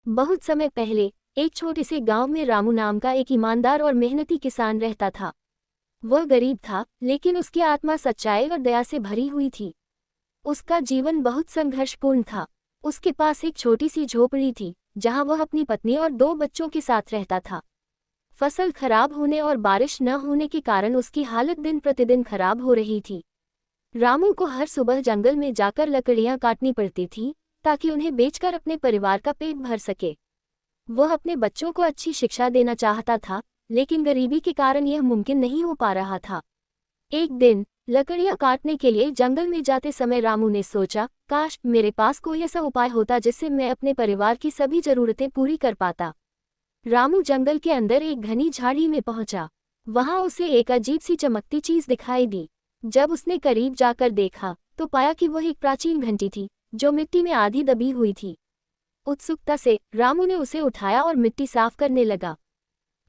बहुत समय पहले एक छोटे से गांव में रामू नाम का एक ईमानदार और मेहनती किसान रहता था। वह गरीब था, लेकिन उसकी आत्मा सच्चाई और दया से भरी हुई थी। उसका जीवन बहुत संघर्षपूर्ण था। उसके पास एक छोटी सी झोपड़ी थी, जहां वह अपनी पत्नी और 2 बच्चों के साथ रहता था। फसल खराब होने और बारिश न होने के कारण उसकी हालत दिन प्रतिदिन खराब हो रही थी। रामू को हर सुबह जंगल में जाकर लकड़ियां काटनी पड़ती थीं, ताकि उन्हें बेचकर अपने परिवार का पेट भर सके। वह अपने बच्चों को अच्छी शिक्षा देना चाहता था, लेकिन गरीबी के कारण यह मुमकिन नहीं हो पा रहा था। एक दिन लकड़ियां काटने के लिए जंगल में जाते समय रामू ने सोचा, काश मेरे पास कोई ऐसा उपाय होता जिससे मैं अपने परिवार की सभी जरूरतें पूरी कर पाता। रामू जंगल के अंदर एक घनी झाड़ी में पहुंचा। वहां उसे एक अजीब सी चमकती चीज दिखाई दी। जब उसने करीब जाकर देखा तो पाया कि वह एक प्राचीन घंटी थी, जो मिट्टी में आधी दबी हुई थी। उत्सुकता से रामू ने उसे उठाया और मिट्टी साफ करने लगा।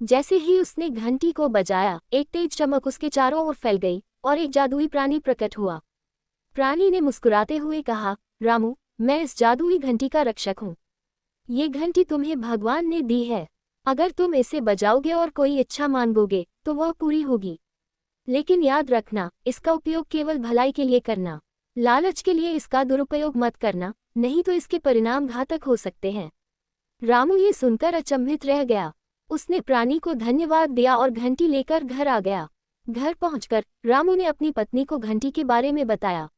जैसे ही उसने घंटी को बजाया, एक तेज चमक उसके चारों ओर फैल गई और एक जादुई प्राणी प्रकट हुआ। प्राणी ने मुस्कुराते हुए कहा, रामू, मैं इस जादुई घंटी का रक्षक हूँ। ये घंटी तुम्हें भगवान ने दी है। अगर तुम इसे बजाओगे और कोई इच्छा मांगोगे तो वह पूरी होगी। लेकिन याद रखना, इसका उपयोग केवल भलाई के लिए करना। लालच के लिए इसका दुरुपयोग मत करना, नहीं तो इसके परिणाम घातक हो सकते हैं। रामू ये सुनकर अचंभित रह गया। उसने प्राणी को धन्यवाद दिया और घंटी लेकर घर आ गया। घर पहुंचकर रामू ने अपनी पत्नी को घंटी के बारे में बताया।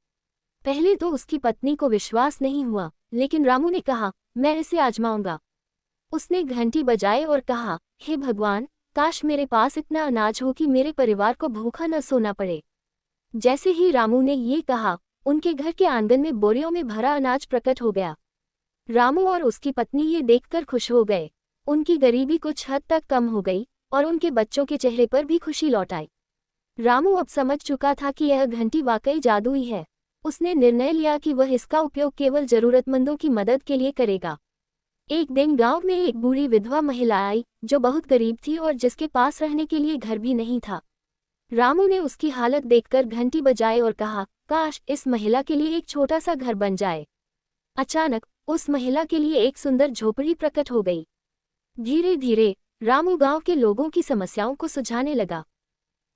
पहले तो उसकी पत्नी को विश्वास नहीं हुआ, लेकिन रामू ने कहा, मैं इसे आजमाऊंगा। उसने घंटी बजाए और कहा, हे भगवान, काश मेरे पास इतना अनाज हो कि मेरे परिवार को भूखा न सोना पड़े। जैसे ही रामू ने ये कहा, उनके घर के आंगन में बोरियों में भरा अनाज प्रकट हो गया। रामू और उसकी पत्नी ये देखकर खुश हो गए। उनकी गरीबी कुछ हद तक कम हो गई और उनके बच्चों के चेहरे पर भी खुशी लौट आई। रामू अब समझ चुका था कि यह घंटी वाकई जादुई है। उसने निर्णय लिया कि वह इसका उपयोग केवल जरूरतमंदों की मदद के लिए करेगा। एक दिन गांव में एक बूढ़ी विधवा महिला आई, जो बहुत गरीब थी और जिसके पास रहने के लिए घर भी नहीं था। रामू ने उसकी हालत देखकर घंटी बजाए और कहा, काश इस महिला के लिए एक छोटा सा घर बन जाए। अचानक उस महिला के लिए एक सुंदर झोपड़ी प्रकट हो गई। धीरे धीरे रामू गांव के लोगों की समस्याओं को सुलझाने लगा।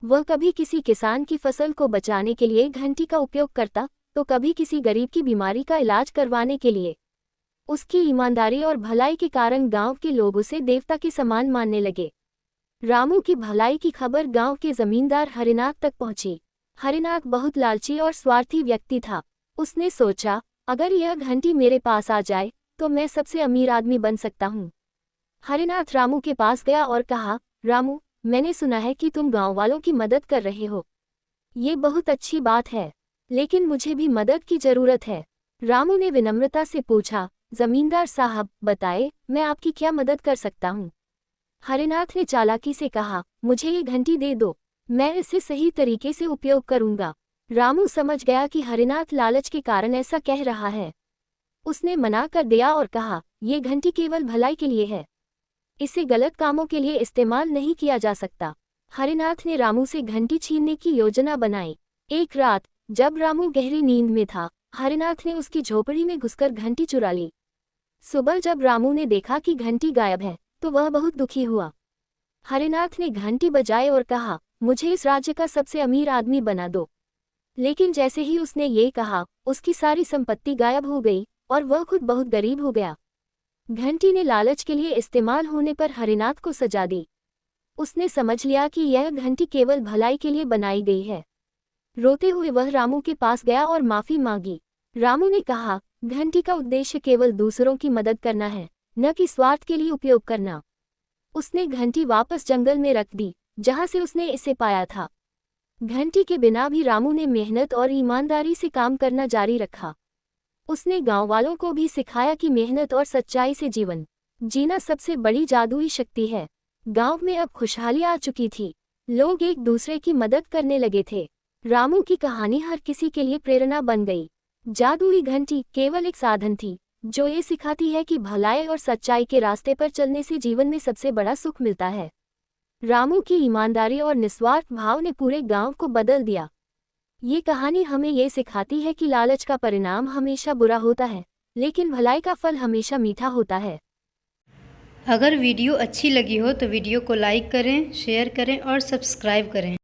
वह कभी किसी किसान की फसल को बचाने के लिए घंटी का उपयोग करता, तो कभी किसी गरीब की बीमारी का इलाज करवाने के लिए। उसकी ईमानदारी और भलाई के कारण गांव के लोग उसे देवता के समान मानने लगे। रामू की भलाई की खबर गांव के जमींदार हरिनाथ तक पहुंची। हरिनाथ बहुत लालची और स्वार्थी व्यक्ति था। उसने सोचा, अगर यह घंटी मेरे पास आ जाए तो मैं सबसे अमीर आदमी बन सकता हूँ। हरिनाथ रामू के पास गया और कहा, रामू, मैंने सुना है कि तुम गांव वालों की मदद कर रहे हो। ये बहुत अच्छी बात है, लेकिन मुझे भी मदद की जरूरत है। रामू ने विनम्रता से पूछा, जमींदार साहब, बताएं, मैं आपकी क्या मदद कर सकता हूँ। हरिनाथ ने चालाकी से कहा, मुझे ये घंटी दे दो, मैं इसे सही तरीके से उपयोग करूंगा। रामू समझ गया कि हरिनाथ लालच के कारण ऐसा कह रहा है। उसने मना कर दिया और कहा, ये घंटी केवल भलाई के लिए है, इसे गलत कामों के लिए इस्तेमाल नहीं किया जा सकता। हरिनाथ ने रामू से घंटी छीनने की योजना बनाई। एक रात जब रामू गहरी नींद में था, हरिनाथ ने उसकी झोपड़ी में घुसकर घंटी चुरा ली। सुबह जब रामू ने देखा कि घंटी गायब है, तो वह बहुत दुखी हुआ। हरिनाथ ने घंटी बजाए और कहा, मुझे इस राज्य का सबसे अमीर आदमी बना दो। लेकिन जैसे ही उसने ये कहा, उसकी सारी संपत्ति गायब हो गई और वह खुद बहुत गरीब हो गया। घंटी ने लालच के लिए इस्तेमाल होने पर हरिनाथ को सजा दी। उसने समझ लिया कि यह घंटी केवल भलाई के लिए बनाई गई है। रोते हुए वह रामू के पास गया और माफी मांगी। रामू ने कहा, घंटी का उद्देश्य केवल दूसरों की मदद करना है, न कि स्वार्थ के लिए उपयोग करना। उसने घंटी वापस जंगल में रख दी, जहां से उसने इसे पाया था। घंटी के बिना भी रामू ने मेहनत और ईमानदारी से काम करना जारी रखा। उसने गांव वालों को भी सिखाया कि मेहनत और सच्चाई से जीवन जीना सबसे बड़ी जादुई शक्ति है। गांव में अब खुशहाली आ चुकी थी। लोग एक दूसरे की मदद करने लगे थे। रामू की कहानी हर किसी के लिए प्रेरणा बन गई। जादुई घंटी केवल एक साधन थी, जो ये सिखाती है कि भलाई और सच्चाई के रास्ते पर चलने से जीवन में सबसे बड़ा सुख मिलता है। रामू की ईमानदारी और निस्वार्थ भाव ने पूरे गांव को बदल दिया। ये कहानी हमें ये सिखाती है कि लालच का परिणाम हमेशा बुरा होता है, लेकिन भलाई का फल हमेशा मीठा होता है। अगर वीडियो अच्छी लगी हो तो वीडियो को लाइक करें, शेयर करें और सब्सक्राइब करें।